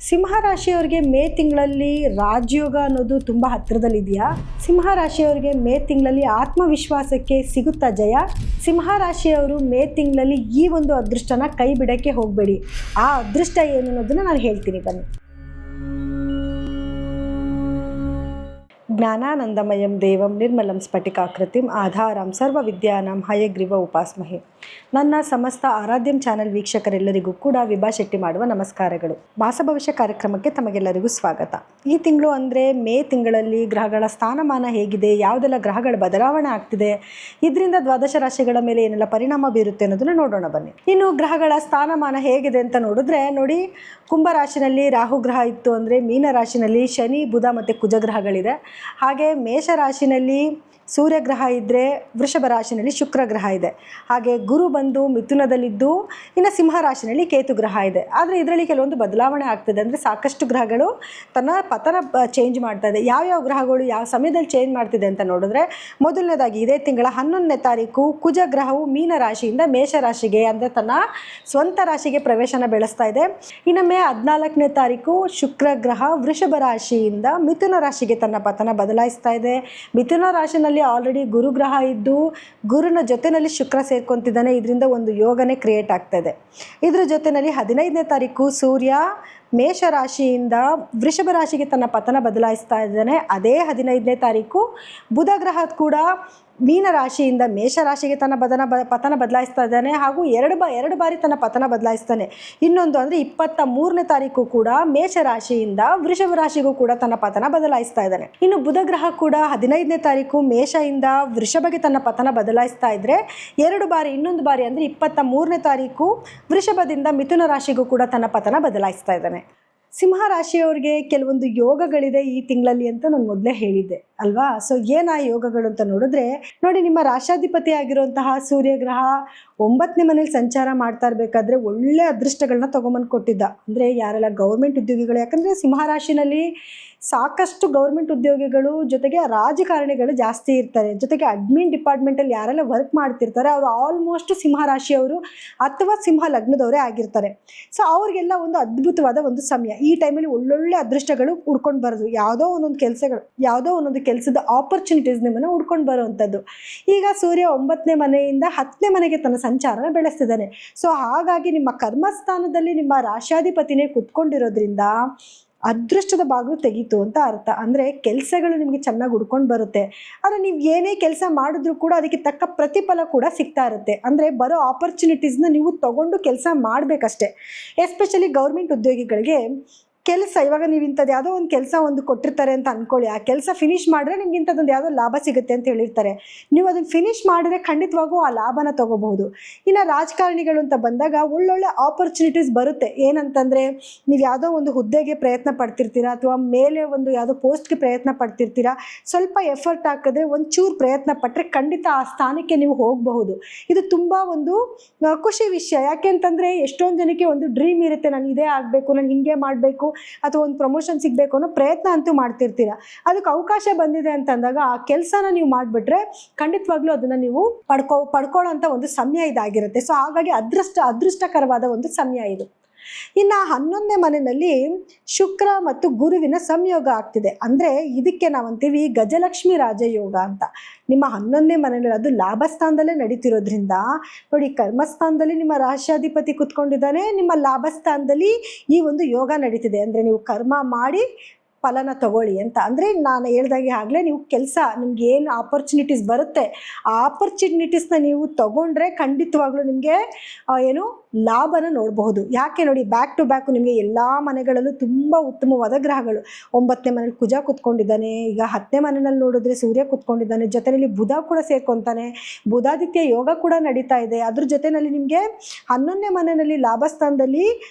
ಸಿಂಹ ರಾಶಿಯವರಿಗೆ ಮೇ ತಿಂಗಳಲ್ಲಿ ರಾಜಯೋಗ ಅನ್ನೋದು ತುಂಬ ಹತ್ತಿರದಲ್ಲಿದೆಯಾ? ಸಿಂಹ ರಾಶಿಯವರಿಗೆ ಮೇ ತಿಂಗಳಲ್ಲಿ ಆತ್ಮವಿಶ್ವಾಸಕ್ಕೆ ಸಿಗುತ್ತಾ ಜಯ? ಸಿಂಹ ರಾಶಿಯವರು ಮೇ ತಿಂಗಳಲ್ಲಿ ಈ ಒಂದು ಅದೃಷ್ಟನ ಕೈ ಬಿಡಕ್ಕೆ ಹೋಗಬೇಡಿ. ಆ ಅದೃಷ್ಟ ಏನು ಅನ್ನೋದನ್ನ ನಾನು ಹೇಳ್ತೀನಿ, ಬನ್ನಿ. ಜ್ಞಾನಾನಂದಮಯಂ ದೇವಂ ನಿರ್ಮಲಂ ಸ್ಫಟಿಕಾಕೃತಿಂ ಆಧಾರಂ ಸರ್ವ ವಿದ್ಯಾನಾಂ ಹಯಗ್ರೀವ ಉಪಾಸ್ಮಹೆ. ನನ್ನ ಸಮಸ್ತ ಆರಾಧ್ಯಂ ಚಾನೆಲ್ ವೀಕ್ಷಕರೆಲ್ಲರಿಗೂ ಕೂಡ ವಿಭಾ ಶೆಟ್ಟಿ ಮಾಡುವ ನಮಸ್ಕಾರಗಳು. ಮಾಸ ಭವಿಷ್ಯ ಕಾರ್ಯಕ್ರಮಕ್ಕೆ ತಮಗೆಲ್ಲರಿಗೂ ಸ್ವಾಗತ. ಈ ತಿಂಗಳು ಅಂದರೆ ಮೇ ತಿಂಗಳಲ್ಲಿ ಗ್ರಹಗಳ ಸ್ಥಾನಮಾನ ಹೇಗಿದೆ, ಯಾವುದೆಲ್ಲ ಗ್ರಹಗಳ ಬದಲಾವಣೆ ಆಗ್ತಿದೆ, ಇದರಿಂದ ದ್ವಾದಶ ರಾಶಿಗಳ ಮೇಲೆ ಏನೆಲ್ಲ ಪರಿಣಾಮ ಬೀರುತ್ತೆ ಅನ್ನೋದನ್ನ ನೋಡೋಣ, ಬನ್ನಿ. ಇನ್ನು ಗ್ರಹಗಳ ಸ್ಥಾನಮಾನ ಹೇಗಿದೆ ಅಂತ ನೋಡಿದ್ರೆ, ನೋಡಿ, ಕುಂಭ ರಾಶಿನಲ್ಲಿ ರಾಹು ಗ್ರಹ ಇತ್ತು ಅಂದರೆ ಮೀನ ರಾಶಿನಲ್ಲಿ ಶನಿ, ಬುಧ ಮತ್ತು ಕುಜ ಗ್ರಹಗಳಿದೆ. ಹಾಗೆ ಮೇಷ ರಾಶಿನಲ್ಲಿ ಸೂರ್ಯ ಗ್ರಹ ಇದ್ದರೆ ವೃಷಭ ರಾಶಿನಲ್ಲಿ ಶುಕ್ರ ಗ್ರಹ ಇದೆ. ಹಾಗೆ ಗುರು ಬಂದು ಮಿಥುನದಲ್ಲಿದ್ದು ಇನ್ನು ಸಿಂಹ ರಾಶಿನಲ್ಲಿ ಕೇತು ಗ್ರಹ ಇದೆ. ಆದರೆ ಇದರಲ್ಲಿ ಕೆಲವೊಂದು ಬದಲಾವಣೆ ಆಗ್ತದೆ. ಅಂದರೆ ಸಾಕಷ್ಟು ಗ್ರಹಗಳು ತನ್ನ ಪತನ ಚೇಂಜ್ ಮಾಡ್ತಾ ಇದೆ. ಯಾವ್ಯಾವ ಗ್ರಹಗಳು ಯಾವ ಸಮಯದಲ್ಲಿ ಚೇಂಜ್ ಮಾಡ್ತಿದೆ ಅಂತ ನೋಡಿದ್ರೆ, ಮೊದಲನೇದಾಗಿ ಇದೇ ತಿಂಗಳ 11ನೇ ತಾರೀಕು ಕುಜ ಗ್ರಹವು ಮೀನ ರಾಶಿಯಿಂದ ಮೇಷ ರಾಶಿಗೆ ಅಂದರೆ ತನ್ನ ಸ್ವಂತ ರಾಶಿಗೆ ಪ್ರವೇಶನ ಬೆಳೆಸ್ತಾ ಇದೆ. ಇನ್ನು ಮೇ 14ನೇ ತಾರೀಕು ಶುಕ್ರ ಗ್ರಹ ವೃಷಭ ರಾಶಿಯಿಂದ ಮಿಥುನ ರಾಶಿಗೆ ತನ್ನ ಪತನ ಬದಲಾಯಿಸ್ತಾ ಇದೆ. ಮಿಥುನ ರಾಶಿನಲ್ಲಿ ಆಲ್ರೆಡಿ ಗುರು ಗ್ರಹ ಇದ್ದು ಗುರುನ ಜೊತೆನಲ್ಲಿ ಶುಕ್ರ ಸೇರ್ಕೊಂತಿದ್ದಾನೆ. ಇದರಿಂದ ಒಂದು ಯೋಗನೇ ಕ್ರಿಯೇಟ್ ಆಗ್ತಾ ಇದೆ. ಇದರ ಜೊತೆಯಲ್ಲಿ 15ನೇ ತಾರೀಕು ಸೂರ್ಯ ಮೇಷ ರಾಶಿಯಿಂದ ವೃಷಭ ರಾಶಿಗೆ ತನ್ನ ಪತನ ಬದಲಾಯಿಸ್ತಾ ಇದ್ದಾನೆ. ಅದೇ 15ನೇ ತಾರೀಕು ಬುಧ ಗ್ರಹ ಕೂಡ ಮೀನ ರಾಶಿಯಿಂದ ಮೇಷ ರಾಶಿಗೆ ತನ್ನ ಪತನ ಬದಲಾಯಿಸ್ತಾ ಇದ್ದಾನೆ. ಹಾಗೂ ಎರಡು ಬಾರಿ ತನ್ನ ಪತನ ಬದಲಾಯಿಸ್ತಾನೆ. ಇನ್ನೊಂದು ಅಂದರೆ 23ನೇ ತಾರೀಕು ಕೂಡ ಮೇಷ ರಾಶಿಯಿಂದ ವೃಷಭ ರಾಶಿಗೂ ಕೂಡ ತನ್ನ ಪತನ ಬದಲಾಯಿಸ್ತಾ ಇದ್ದಾನೆ. ಇನ್ನು ಬುಧ ಗ್ರಹ ಕೂಡ 15ನೇ ತಾರೀಕು ಮೇಷದಿಂದ ವೃಷಭಗೆ ತನ್ನ ಪತನ ಬದಲಾಯಿಸ್ತಾ ಇದ್ರೆ ಇನ್ನೊಂದು ಬಾರಿ ಅಂದರೆ 23ನೇ ತಾರೀಕು ವೃಷಭದಿಂದ ಮಿಥುನ ರಾಶಿಗೂ ಕೂಡ ತನ್ನ ಪತನ ಬದಲಾಯಿಸ್ತಾ ಇದ್ದಾನೆ. ಸಿಂಹ ರಾಶಿಯವರಿಗೆ ಕೆಲವೊಂದು ಯೋಗಗಳಿದೆ ಈ ತಿಂಗಳಲ್ಲಿ ಅಂತ ನಾನು ಮೊದಲೇ ಹೇಳಿದ್ದೆ ಅಲ್ವಾ. ಸೊ ಏನ ಯೋಗಗಳು ಅಂತ ನೋಡಿದ್ರೆ, ನೋಡಿ, ನಿಮ್ಮ ರಾಶಾಧಿಪತಿ ಆಗಿರುವಂತಹ ಸೂರ್ಯಗ್ರಹ 9ನೇ ಮನೇಲಿ ಸಂಚಾರ ಮಾಡ್ತಾ ಇರಬೇಕಾದ್ರೆ ಒಳ್ಳೆ ಅದೃಷ್ಟಗಳನ್ನ ತಗೊಂಬಂದು ಕೊಟ್ಟಿದ್ದ. ಅಂದರೆ ಯಾರೆಲ್ಲ ಗೌರ್ಮೆಂಟ್ ಉದ್ಯೋಗಿಗಳು, ಯಾಕಂದರೆ ಸಿಂಹ ರಾಶಿನಲ್ಲಿ ಸಾಕಷ್ಟು ಗೌರ್ಮೆಂಟ್ ಉದ್ಯೋಗಿಗಳು ಜೊತೆಗೆ ರಾಜಕಾರಣಿಗಳು ಜಾಸ್ತಿ ಇರ್ತಾರೆ. ಜೊತೆಗೆ ಅಡ್ಮಿನ್ ಡಿಪಾರ್ಟ್ಮೆಂಟಲ್ಲಿ ಯಾರೆಲ್ಲ ವರ್ಕ್ ಮಾಡ್ತಿರ್ತಾರೆ ಅವರು ಆಲ್ಮೋಸ್ಟ್ ಸಿಂಹ ರಾಶಿಯವರು ಅಥವಾ ಸಿಂಹ ಲಗ್ನದವರೇ ಆಗಿರ್ತಾರೆ. ಸೊ ಅವ್ರಿಗೆಲ್ಲ ಒಂದು ಅದ್ಭುತವಾದ ಒಂದು ಸಮಯ. ಈ ಟೈಮಲ್ಲಿ ಒಳ್ಳೊಳ್ಳೆ ಅದೃಷ್ಟಗಳು ಹುಡ್ಕೊಂಡು ಬರೋದು, ಯಾವುದೋ ಒಂದೊಂದು ಕೆಲಸದ ಆಪರ್ಚುನಿಟೀಸ್ ನಿಮ್ಮನ್ನು ಹುಡ್ಕೊಂಡು ಬರುವಂಥದ್ದು. ಈಗ ಸೂರ್ಯ 9ನೇ ಮನೆಯಿಂದ 10ನೇ ಮನೆಗೆ ತನ್ನ ಸಂಚಾರನ ಬೆಳೆಸ್ತಿದ್ದಾನೆ. ಸೊ ಹಾಗಾಗಿ ನಿಮ್ಮ ಕರ್ಮಸ್ಥಾನದಲ್ಲಿ ನಿಮ್ಮ ರಾಶಾಧಿಪತಿನೇ ಕುತ್ಕೊಂಡಿರೋದ್ರಿಂದ ಅದೃಷ್ಟದ ಬಾಗಿಲು ತೆಗೀತು ಅಂತ ಅರ್ಥ. ಅಂದರೆ ಕೆಲಸಗಳು ನಿಮಗೆ ಚೆನ್ನಾಗಿ ಹುಡ್ಕೊಂಡು ಬರುತ್ತೆ. ಆದರೆ ನೀವು ಏನೇ ಕೆಲಸ ಮಾಡಿದ್ರೂ ಕೂಡ ಅದಕ್ಕೆ ತಕ್ಕ ಪ್ರತಿಫಲ ಕೂಡ ಸಿಗ್ತಾ ಇರುತ್ತೆ. ಅಂದರೆ ಬರೋ ಆಪರ್ಚುನಿಟೀಸ್ನ ನೀವು ತಗೊಂಡು ಕೆಲಸ ಮಾಡಬೇಕಷ್ಟೆ. ಎಸ್ಪೆಷಲಿ ಗೌರ್ಮೆಂಟ್ ಉದ್ಯೋಗಿಗಳಿಗೆ ಕೆಲಸ, ಇವಾಗ ನೀವು ಇಂಥದ್ದು ಯಾವುದೋ ಒಂದು ಕೆಲಸ ಕೊಟ್ಟಿರ್ತಾರೆ ಅಂತ ಅಂದ್ಕೊಳ್ಳಿ. ಆ ಕೆಲಸ ಫಿನಿಷ್ ಮಾಡಿದ್ರೆ ನಿಮ್ಗೆ ಇಂಥದ್ದೊಂದು ಯಾವುದೋ ಲಾಭ ಸಿಗುತ್ತೆ ಅಂತ ಹೇಳಿರ್ತಾರೆ. ನೀವು ಅದನ್ನು ಫಿನಿಷ್ ಮಾಡಿದ್ರೆ ಖಂಡಿತವಾಗೂ ಆ ಲಾಭನ ತೊಗೋಬಹುದು. ಇನ್ನು ರಾಜಕಾರಣಿಗಳು ಅಂತ ಬಂದಾಗ ಒಳ್ಳೊಳ್ಳೆ ಆಪರ್ಚುನಿಟೀಸ್ ಬರುತ್ತೆ. ಏನಂತಂದರೆ, ನೀವು ಯಾವುದೋ ಒಂದು ಹುದ್ದೆಗೆ ಪ್ರಯತ್ನ ಪಡ್ತಿರ್ತೀರಾ ಅಥವಾ ಮೇಲೆ ಒಂದು ಯಾವುದೋ ಪೋಸ್ಟ್ಗೆ ಪ್ರಯತ್ನ ಪಡ್ತಿರ್ತೀರಾ. ಸ್ವಲ್ಪ ಎಫರ್ಟ್ ಹಾಕಿದ್ರೆ, ಒಂಚೂರು ಪ್ರಯತ್ನ ಪಟ್ಟರೆ ಖಂಡಿತ ಆ ಸ್ಥಾನಕ್ಕೆ ನೀವು ಹೋಗಬಹುದು. ಇದು ತುಂಬ ಒಂದು ಖುಷಿ ವಿಷಯ. ಯಾಕೆ ಅಂತಂದರೆ, ಎಷ್ಟೊಂದು ಜನಕ್ಕೆ ಒಂದು ಡ್ರೀಮ್ ಇರುತ್ತೆ, ನಾನು ಇದೇ ಆಗಬೇಕು, ನಾನು ಹಿಂಗೆ ಮಾಡಬೇಕು ಅಥವಾ ಒಂದು ಪ್ರಮೋಷನ್ ಸಿಗಬೇಕು ಅನ್ನೋ ಪ್ರಯತ್ನ ಅಂತೂ ಮಾಡ್ತಿರ್ತೀರ. ಅದಕ್ಕೆ ಅವಕಾಶ ಬಂದಿದೆ ಅಂತಂದಾಗ ಆ ಕೆಲಸನ ನೀವು ಮಾಡಿಬಿಟ್ರೆ ಖಂಡಿತವಾಗ್ಲೂ ಅದನ್ನು ನೀವು ಪಡ್ಕೊಳ್ಳೋ ಅಂತ ಒಂದು ಸಮಯ ಇದಾಗಿರುತ್ತೆ. ಸೊ ಹಾಗಾಗಿ ಅದೃಷ್ಟಕರವಾದ ಒಂದು ಸಮಯ ಇದು. ಇನ್ನು 11ನೇ ಮನೆಯಲ್ಲಿ ಶುಕ್ರ ಮತ್ತು ಗುರುವಿನ ಸಂಯೋಗ ಆಗ್ತಿದೆ. ಅಂದರೆ ಇದಕ್ಕೆ ನಾವಂತೀವಿ ಗಜಲಕ್ಷ್ಮಿ ರಾಜಯೋಗ ಅಂತ. ನಿಮ್ಮ 11ನೇ ಮನೆಯಲ್ಲಿ ಅದು ಲಾಭಸ್ಥಾನದಲ್ಲೇ ನಡೀತಿರೋದ್ರಿಂದ, ನೋಡಿ, ಕರ್ಮಸ್ಥಾನದಲ್ಲಿ ನಿಮ್ಮ ರಾಶಾಧಿಪತಿ ಕುತ್ಕೊಂಡಿದ್ದಾನೆ, ನಿಮ್ಮ ಲಾಭಸ್ಥಾನದಲ್ಲಿ ಈ ಒಂದು ಯೋಗ ನಡೀತಿದೆ. ಅಂದರೆ ನೀವು ಕರ್ಮ ಮಾಡಿ ಫಲನ ತಗೊಳ್ಳಿ ಅಂತ. ಅಂದರೆ ನಾನು ಹೇಳ್ದಾಗೆ ಆಗಲೇ ನೀವು ಕೆಲಸ, ನಿಮ್ಗೆ ಏನು ಆಪರ್ಚುನಿಟೀಸ್ ಬರುತ್ತೆ ಆ ಆಪರ್ಚುನಿಟೀಸ್ನ ನೀವು ತಗೊಂಡ್ರೆ ಖಂಡಿತವಾಗ್ಲೂ ನಿಮಗೆ ಲಾಭನ ನೋಡಬಹುದು. ಯಾಕೆ ನೋಡಿ, ಬ್ಯಾಕ್ ಟು ಬ್ಯಾಕ್ ನಿಮಗೆ ಎಲ್ಲ ಮನೆಗಳಲ್ಲೂ ತುಂಬ ಉತ್ತಮವಾದ ಗ್ರಹಗಳು. 9ನೇ ಮನೇಲಿ ಕುಜ ಕುತ್ಕೊಂಡಿದ್ದಾನೆ. ಈಗ 10ನೇ ಮನೆಯಲ್ಲಿ ನೋಡಿದ್ರೆ ಸೂರ್ಯ ಕುತ್ಕೊಂಡಿದ್ದಾನೆ. ಜೊತೆಯಲ್ಲಿ ಬುಧ ಕೂಡ ಸೇರ್ಕೊತಾನೆ. ಬುಧಾದಿತ್ಯ ಯೋಗ ಕೂಡ ನಡೀತಾ ಇದೆ. ಅದ್ರ ಜೊತೆಯಲ್ಲಿ ನಿಮಗೆ 11ನೇ ಮನೆಯಲ್ಲಿ ಲಾಭಸ್ಥಾನದಲ್ಲಿ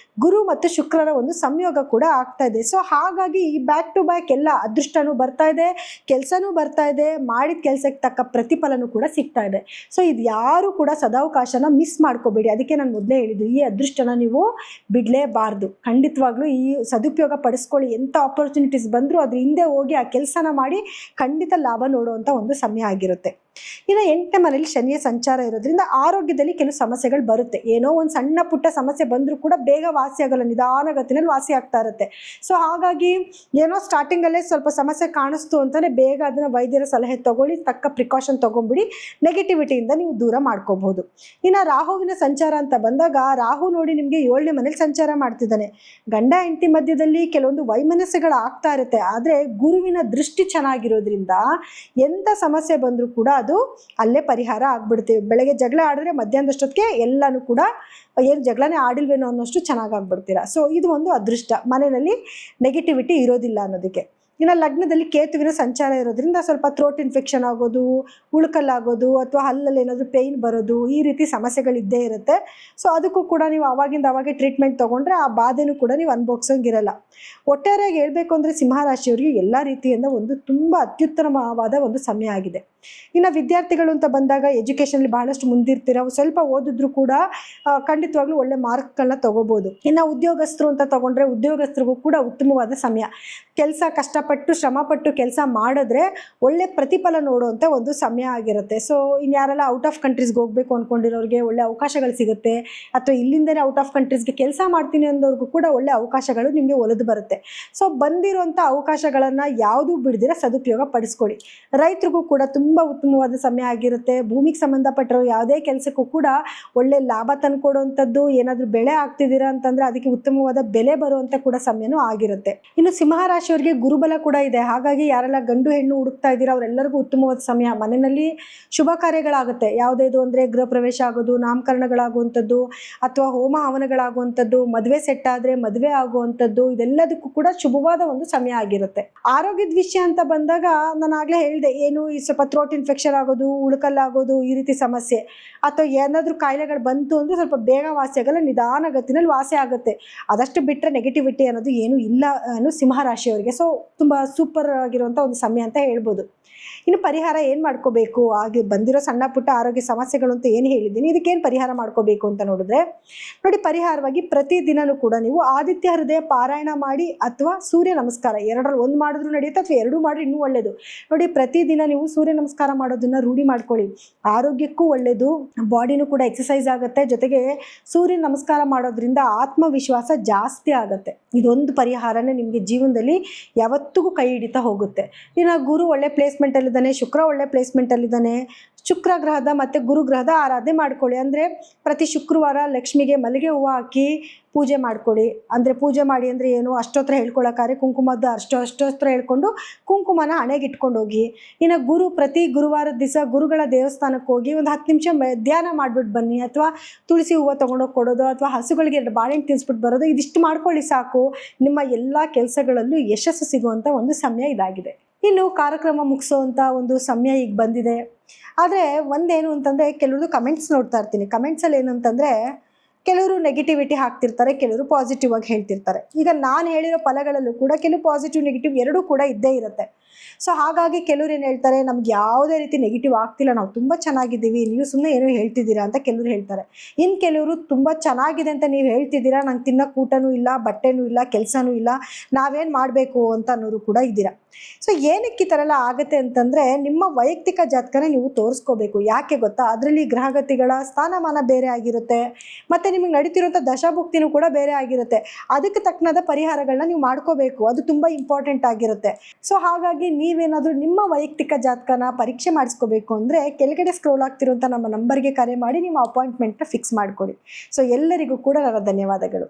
ಗುರು ಮತ್ತು ಶುಕ್ರರ ಒಂದು ಸಂಯೋಗ ಕೂಡ ಆಗ್ತಾ ಇದೆ. ಸೊ ಹಾಗಾಗಿ ಈ ಬ್ಯಾಕ್ ಟು ಬ್ಯಾಕ್ ಎಲ್ಲ ಅದೃಷ್ಟನೂ ಬರ್ತಾ ಇದೆ, ಕೆಲಸನೂ ಬರ್ತಾ ಇದೆ, ಮಾಡಿದ ಕೆಲಸಕ್ಕೆ ತಕ್ಕ ಪ್ರತಿಫಲನೂ ಕೂಡ ಸಿಗ್ತಾ ಇದೆ. ಸೊ ಇದು ಯಾರು ಕೂಡ ಸದಾವಕಾಶನ ಮಿಸ್ ಮಾಡ್ಕೋಬೇಡಿ. ಅದಕ್ಕೆ ನಾನು ಮೊದಲೇ ಹೇಳಿದ್ದು, ಈ ಅದೃಷ್ಟನ ನೀವು ಬಿಡಲೇಬಾರ್ದು. ಖಂಡಿತವಾಗ್ಲೂ ಈ ಸದುಪಯೋಗ ಪಡಿಸ್ಕೊಳ್ಳಿ. ಎಂಥ ಆಪರ್ಚುನಿಟೀಸ್ ಬಂದರೂ ಅದ್ರ ಹಿಂದೆ ಹೋಗಿ ಆ ಕೆಲಸನ ಮಾಡಿ ಖಂಡಿತ ಲಾಭ ನೋಡುವಂಥ ಒಂದು ಸಮಯ ಆಗಿರುತ್ತೆ. ಇನ್ನು 8ನೇ ಮನೆಯಲ್ಲಿ ಶನಿಯ ಸಂಚಾರ ಇರೋದ್ರಿಂದ ಆರೋಗ್ಯದಲ್ಲಿ ಕೆಲವು ಸಮಸ್ಯೆಗಳು ಬರುತ್ತೆ. ಏನೋ ಒಂದು ಸಣ್ಣ ಪುಟ್ಟ ಸಮಸ್ಯೆ ಬಂದರೂ ಕೂಡ ಬೇಗ ವಾಸಿ ಆಗಲ್ಲ, ನಿಧಾನಗತಿನಲ್ಲಿ ವಾಸಿ ಆಗ್ತಾ ಇರುತ್ತೆ. ಸೊ ಹಾಗಾಗಿ ಏನೋ ಸ್ಟಾರ್ಟಿಂಗಲ್ಲೇ ಸ್ವಲ್ಪ ಸಮಸ್ಯೆ ಕಾಣಿಸ್ತು ಅಂತಲೇ ಬೇಗ ಅದನ್ನು ವೈದ್ಯರ ಸಲಹೆ ತಗೊಳ್ಳಿ, ತಕ್ಕ ಪ್ರಿಕಾಷನ್ ತೊಗೊಂಬಿಡಿ, ನೆಗೆಟಿವಿಟಿಯಿಂದ ನೀವು ದೂರ ಮಾಡ್ಕೋಬಹುದು. ಇನ್ನು ರಾಹುವಿನ ಸಂಚಾರ ಅಂತ ಬಂದಾಗ ರಾಹು ನೋಡಿ ನಿಮಗೆ 7ನೇ ಮನೇಲಿ ಸಂಚಾರ ಮಾಡ್ತಿದ್ದಾನೆ. ಗಂಡ ಹೆಂಡತಿ ಮಧ್ಯದಲ್ಲಿ ಕೆಲವೊಂದು ವೈಮನಸ್ಸುಗಳು ಆಗ್ತಾ ಇರುತ್ತೆ. ಆದರೆ ಗುರುವಿನ ದೃಷ್ಟಿ ಚೆನ್ನಾಗಿರೋದ್ರಿಂದ ಎಂಥ ಸಮಸ್ಯೆ ಬಂದರೂ ಕೂಡ ಅದು ಅಲ್ಲೇ ಪರಿಹಾರ ಆಗ್ಬಿಡ್ತೀವಿ. ಬೆಳಗ್ಗೆ ಜಗಳ ಆಡಿದ್ರೆ ಮಧ್ಯಾಹ್ನದಷ್ಟೊತ್ತಿಗೆ ಎಲ್ಲನೂ ಕೂಡ ಏನು ಜಗಳನೇ ಆಡಿಲ್ವೇನೋ ಅನ್ನೋಷ್ಟು ಚೆನ್ನಾಗಿ ಆಗ್ಬಿಡ್ತೀರಾ. ಸೊ ಇದು ಒಂದು ಅದೃಷ್ಟ, ಮನೆಯಲ್ಲಿ ನೆಗೆಟಿವಿಟಿ ಇರೋದಿಲ್ಲ ಅನ್ನೋದಕ್ಕೆ. ಇನ್ನು ಲಗ್ನದಲ್ಲಿ ಕೇತುವಿನ ಸಂಚಾರ ಇರೋದ್ರಿಂದ ಸ್ವಲ್ಪ ಥ್ರೋಟ್ ಇನ್ಫೆಕ್ಷನ್ ಆಗೋದು, ಉಳ್ಕಲ್ಲಾಗೋದು, ಅಥವಾ ಹಲ್ಲಲ್ಲಿ ಏನಾದರೂ ಪೇಯ್ನ್ ಬರೋದು, ಈ ರೀತಿ ಸಮಸ್ಯೆಗಳಿದ್ದೇ ಇರುತ್ತೆ. ಸೊ ಅದಕ್ಕೂ ಕೂಡ ನೀವು ಆವಾಗಿಂದ ಅವಾಗೆ ಟ್ರೀಟ್ಮೆಂಟ್ ತೊಗೊಂಡ್ರೆ ಆ ಬಾಧೆನೂ ಕೂಡ ನೀವು ಅನುಭವಿಸೋಂಗಿರಲ್ಲ. ಒಟ್ಟಾರೆಯಾಗಿ ಹೇಳಬೇಕು ಅಂದರೆ ಸಿಂಹರಾಶಿಯವರಿಗೆ ಎಲ್ಲ ರೀತಿಯಿಂದ ಒಂದು ತುಂಬ ಅತ್ಯುತ್ತಮವಾದ ಒಂದು ಸಮಯ ಆಗಿದೆ. ಇನ್ನು ವಿದ್ಯಾರ್ಥಿಗಳು ಅಂತ ಬಂದಾಗ ಎಜುಕೇಷನಲ್ಲಿ ಬಹಳಷ್ಟು ಮುಂದಿರ್ತೀರ, ಸ್ವಲ್ಪ ಓದಿದ್ರು ಕೂಡ ಖಂಡಿತವಾಗ್ಲೂ ಒಳ್ಳೆ ಮಾರ್ಕ್ಗಳನ್ನ ತೊಗೋಬೋದು. ಇನ್ನು ಉದ್ಯೋಗಸ್ಥರು ಅಂತ ತೊಗೊಂಡ್ರೆ ಉದ್ಯೋಗಸ್ಥರಿಗೂ ಕೂಡ ಉತ್ತಮವಾದ ಸಮಯ. ಕೆಲಸ ಕಷ್ಟಪಟ್ಟು ಶ್ರಮಪಟ್ಟು ಕೆಲಸ ಮಾಡಿದ್ರೆ ಒಳ್ಳೆ ಪ್ರತಿಫಲ ನೋಡುವಂಥ ಒಂದು ಸಮಯ ಆಗಿರುತ್ತೆ. ಸೊ ಇನ್ಯಾರೆಲ್ಲ ಔಟ್ ಆಫ್ ಕಂಟ್ರೀಸ್ಗೆ ಹೋಗಬೇಕು ಅಂದ್ಕೊಂಡಿರೋರಿಗೆ ಒಳ್ಳೆ ಅವಕಾಶಗಳು ಸಿಗುತ್ತೆ, ಅಥವಾ ಇಲ್ಲಿಂದನೇ ಔಟ್ ಆಫ್ ಕಂಟ್ರೀಸ್ಗೆ ಕೆಲಸ ಮಾಡ್ತೀನಿ ಅನ್ನೋರ್ಗೂ ಕೂಡ ಒಳ್ಳೆ ಅವಕಾಶಗಳು ನಿಮಗೆ ಒಲಿದು ಬರುತ್ತೆ. ಸೊ ಬಂದಿರುವಂಥ ಅವಕಾಶಗಳನ್ನು ಯಾವುದೂ ಬಿಡ್ದಿರ ಸದುಪಯೋಗ ಪಡಿಸ್ಕೊಳ್ಳಿ. ರೈತರಿಗೂ ಕೂಡ ತುಂಬ ಉತ್ತಮವಾದ ಸಮಯ ಆಗಿರುತ್ತೆ. ಭೂಮಿಗೆ ಸಂಬಂಧಪಟ್ಟಿರೋ ಯಾವುದೇ ಕೆಲಸಕ್ಕೂ ಕೂಡ ಒಳ್ಳೆ ಲಾಭ ತಂದುಕೊಡುವಂಥದ್ದು, ಏನಾದರೂ ಬೆಳೆ ಆಗ್ತಿದ್ದೀರಾ ಅಂತಂದರೆ ಅದಕ್ಕೆ ಉತ್ತಮವಾದ ಬೆಲೆ ಬರುವಂಥ ಕೂಡ ಸಮಯನೂ ಆಗಿರುತ್ತೆ. ಇನ್ನು ಸಿಂಹರಾಶಿಯವರಿಗೆ ಗುರುಬಲ ಕೂಡ ಇದೆ. ಹಾಗಾಗಿ ಯಾರೆಲ್ಲ ಗಂಡು ಹೆಣ್ಣು ಹುಡುಕ್ತಾ ಇದ್ದೀರಾ ಅವರೆಲ್ಲರಿಗೂ ಉತ್ತಮವಾದ ಸಮಯ. ಮನೆಯಲ್ಲಿ ಶುಭ ಕಾರ್ಯಗಳಾಗುತ್ತೆ. ಯಾವುದೇದು ಅಂದರೆ ಗೃಹ ಪ್ರವೇಶ ಆಗೋದು, ನಾಮಕರಣಗಳಾಗುವಂಥದ್ದು, ಅಥವಾ ಹೋಮ ಹವನಗಳಾಗುವಂಥದ್ದು, ಮದುವೆ ಸೆಟ್ ಆದರೆ ಮದುವೆ ಆಗುವಂಥದ್ದು, ಇದೆಲ್ಲದಕ್ಕೂ ಕೂಡ ಶುಭವಾದ ಒಂದು ಸಮಯ ಆಗಿರುತ್ತೆ. ಆರೋಗ್ಯದ ವಿಷಯ ಅಂತ ಬಂದಾಗ ನಾನು ಆಗಲೇ ಹೇಳಿದೆ, ಏನು ಈ ಸ್ವಲ್ಪ ಥ್ರೋಟ್ ಇನ್ಫೆಕ್ಷನ್ ಆಗೋದು, ಉಳ್ಕಲ್ಲಾಗೋದು, ಈ ರೀತಿ ಸಮಸ್ಯೆ, ಅಥವಾ ಏನಾದರೂ ಕಾಯಿಲೆಗಳು ಬಂತು ಅಂದರೆ ಸ್ವಲ್ಪ ಬೇಗ ವಾಸಿ ಆಗಲ್ಲ, ನಿಧಾನಗತಿನಲ್ಲಿ ವಾಸಿ ಆಗುತ್ತೆ. ಅದಷ್ಟು ಬಿಟ್ಟರೆ ನೆಗೆಟಿವಿಟಿ ಅನ್ನೋದು ಏನೂ ಇಲ್ಲ ಅನ್ನೋ ಸಿಂಹರಾಶಿಯವರಿಗೆ. ಸೊ ತುಂಬ ಸೂಪರ್ ಆಗಿರುವಂಥ ಒಂದು ಸಮಯ ಅಂತ ಹೇಳ್ಬೋದು. ಇನ್ನು ಪರಿಹಾರ ಏನು ಮಾಡ್ಕೋಬೇಕು, ಹಾಗೆ ಬಂದಿರೋ ಸಣ್ಣ ಪುಟ್ಟ ಆರೋಗ್ಯ ಸಮಸ್ಯೆಗಳು ಅಂತ ಏನು ಹೇಳಿದ್ದೀನಿ, ಇದಕ್ಕೇನು ಪರಿಹಾರ ಮಾಡ್ಕೋಬೇಕು ಅಂತ ನೋಡಿದ್ರೆ ನೋಡಿ, ಪರಿಹಾರವಾಗಿ ಪ್ರತಿದಿನವೂ ಕೂಡ ನೀವು ಆದಿತ್ಯ ಹೃದಯ ಪಾರಾಯಣ ಮಾಡಿ, ಅಥವಾ ಸೂರ್ಯ ನಮಸ್ಕಾರ, ಎರಡರಲ್ಲಿ ಒಂದು ಮಾಡಿದ್ರೂ ನಡೆಯುತ್ತೆ, ಅಥವಾ ಎರಡೂ ಮಾಡಿದ್ರೆ ಇನ್ನೂ ಒಳ್ಳೆಯದು. ನೋಡಿ, ಪ್ರತಿದಿನ ನೀವು ಸೂರ್ಯ ನಮಸ್ಕಾರ ಮಾಡೋದನ್ನು ರೂಢಿ ಮಾಡ್ಕೊಳ್ಳಿ. ಆರೋಗ್ಯಕ್ಕೂ ಒಳ್ಳೆಯದು, ಬಾಡಿನೂ ಕೂಡ ಎಕ್ಸಸೈಸ್ ಆಗುತ್ತೆ. ಜೊತೆಗೆ ಸೂರ್ಯ ನಮಸ್ಕಾರ ಮಾಡೋದ್ರಿಂದ ಆತ್ಮವಿಶ್ವಾಸ ಜಾಸ್ತಿ ಆಗುತ್ತೆ. ಇದೊಂದು ಪರಿಹಾರನೇ ನಿಮಗೆ ಜೀವನದಲ್ಲಿ ಯಾವತ್ತಿಗೂ ಕೈ ಹಿಡಿತಾ ಹೋಗುತ್ತೆ. ಇನ್ನು ಗುರು ಒಳ್ಳೆ ಪ್ಲೇಸ್ಮೆಂಟಲ್ಲಿ, ಶುಕ್ರ ಒಳ್ಳೆ ಪ್ಲೇಸ್ಮೆಂಟಲ್ಲಿದ್ದಾನೆ. ಶುಕ್ರ ಗ್ರಹದ ಮತ್ತು ಗುರು ಗ್ರಹದ ಆರಾಧನೆ ಮಾಡ್ಕೊಳ್ಳಿ. ಅಂದರೆ ಪ್ರತಿ ಶುಕ್ರವಾರ ಲಕ್ಷ್ಮಿಗೆ ಮಲ್ಲಿಗೆ ಹೂವು ಹಾಕಿ ಪೂಜೆ ಮಾಡ್ಕೊಳ್ಳಿ. ಅಂದರೆ ಪೂಜೆ ಮಾಡಿ ಅಂದರೆ ಏನು, ಅಷ್ಟೋತ್ರ ಹೇಳ್ಕೊಳ್ಳೋಕ್ಕಾರೆ ಕುಂಕುಮದ ಅಷ್ಟೋತ್ರ ಹೇಳ್ಕೊಂಡು ಕುಂಕುಮನ ಹಣೆಗೆ ಇಟ್ಕೊಂಡು ಹೋಗಿ. ಇನ್ನು ಪ್ರತಿ ಗುರುವಾರದ ದಿವಸ ಗುರುಗಳ ದೇವಸ್ಥಾನಕ್ಕೆ ಹೋಗಿ ಒಂದು 10 ನಿಮಿಷ ಧ್ಯಾನ ಮಾಡಿಬಿಟ್ಟು ಬನ್ನಿ, ಅಥವಾ ತುಳಸಿ ಹೂವು ತೊಗೊಂಡೋಗಿ ಕೊಡೋದು, ಅಥವಾ ಹಸುಗಳಿಗೆ 2 ಬಾಳೆಹಣ್ಣು ತಿನ್ನಿಸ್ಬಿಟ್ಟು ಬರೋದು. ಇದಿಷ್ಟು ಮಾಡ್ಕೊಳ್ಳಿ ಸಾಕು, ನಿಮ್ಮ ಎಲ್ಲ ಕೆಲಸಗಳಲ್ಲೂ ಯಶಸ್ಸು ಸಿಗುವಂಥ ಒಂದು ಸಮಯ ಇದಾಗಿದೆ. ಇನ್ನು ಕಾರ್ಯಕ್ರಮ ಮುಗಿಸೋವಂಥ ಒಂದು ಸಮಯ ಈಗ ಬಂದಿದೆ. ಆದರೆ ಒಂದೇನು ಅಂತಂದರೆ, ಕೆಲವ್ರದ್ದು ಕಮೆಂಟ್ಸ್ ನೋಡ್ತಾ ಇರ್ತೀನಿ. ಕಮೆಂಟ್ಸಲ್ಲಿ ಏನು ಅಂತಂದರೆ, ಕೆಲವರು ನೆಗೆಟಿವಿಟಿ ಹಾಕ್ತಿರ್ತಾರೆ, ಕೆಲವರು ಪಾಸಿಟಿವ್ ಆಗಿ ಹೇಳ್ತಿರ್ತಾರೆ. ಈಗ ನಾನು ಹೇಳಿರೋ ಫಲಗಳಲ್ಲೂ ಕೂಡ ಕೆಲವು ಪಾಸಿಟಿವ್ ನೆಗೆಟಿವ್ ಎರಡೂ ಕೂಡ ಇದ್ದೇ ಇರುತ್ತೆ. ಸೊ ಹಾಗಾಗಿ ಕೆಲವ್ರು ಏನು ಹೇಳ್ತಾರೆ, ನಮ್ಗೆ ಯಾವುದೇ ರೀತಿ ನೆಗೆಟಿವ್ ಆಗ್ತಿಲ್ಲ, ನಾವು ತುಂಬ ಚೆನ್ನಾಗಿದ್ದೀವಿ, ನೀವು ಸುಮ್ಮನೆ ಏನೋ ಹೇಳ್ತಿದ್ದೀರಾ ಅಂತ ಕೆಲವರು ಹೇಳ್ತಾರೆ. ಇನ್ನು ಕೆಲವರು ತುಂಬ ಚೆನ್ನಾಗಿದೆ ಅಂತ ನೀವು ಹೇಳ್ತಿದ್ದೀರಾ, ನಂಗೆ ತಿನ್ನೋಕೆ ಊಟನೂ ಇಲ್ಲ, ಬಟ್ಟೆನೂ ಇಲ್ಲ, ಕೆಲಸನೂ ಇಲ್ಲ, ನಾವೇನು ಮಾಡಬೇಕು ಅಂತ ಅನ್ನೋರು ಕೂಡ ಇದ್ದೀರಾ. ಸೊ ಏನಕ್ಕೆ ಈ ಥರ ಎಲ್ಲ ಆಗುತ್ತೆ ಅಂತಂದರೆ, ನಿಮ್ಮ ವೈಯಕ್ತಿಕ ಜಾತಕನ ನೀವು ತೋರಿಸ್ಕೋಬೇಕು. ಯಾಕೆ ಗೊತ್ತಾ, ಅದರಲ್ಲಿ ಗ್ರಹಗತಿಗಳ ಸ್ಥಾನಮಾನ ಬೇರೆ ಆಗಿರುತ್ತೆ, ಮತ್ತು ನಿಮಗೆ ನಡೀತಿರುವಂಥ ದಶಾಭುಕ್ತಿನೂ ಕೂಡ ಬೇರೆ ಆಗಿರುತ್ತೆ. ಅದಕ್ಕೆ ತಕ್ಕನಾದ ಪರಿಹಾರಗಳನ್ನ ನೀವು ಮಾಡ್ಕೋಬೇಕು, ಅದು ತುಂಬ ಇಂಪಾರ್ಟೆಂಟ್ ಆಗಿರುತ್ತೆ. ಸೊ ಹಾಗಾಗಿ ನೀವೇನಾದರೂ ನಿಮ್ಮ ವೈಯಕ್ತಿಕ ಜಾತಕನ ಪರೀಕ್ಷೆ ಮಾಡಿಸ್ಕೋಬೇಕು ಅಂದರೆ ಕೆಳಗಡೆ ಸ್ಕ್ರೋಲ್ ಆಗ್ತಿರುವಂಥ ನಮ್ಮ ನಂಬರ್ಗೆ ಕರೆ ಮಾಡಿ ನಿಮ್ಮ ಅಪಾಯಿಂಟ್ಮೆಂಟ್ನ ಫಿಕ್ಸ್ ಮಾಡ್ಕೊಳ್ಳಿ. ಸೊ ಎಲ್ಲರಿಗೂ ಕೂಡ ನನ್ನ ಧನ್ಯವಾದಗಳು.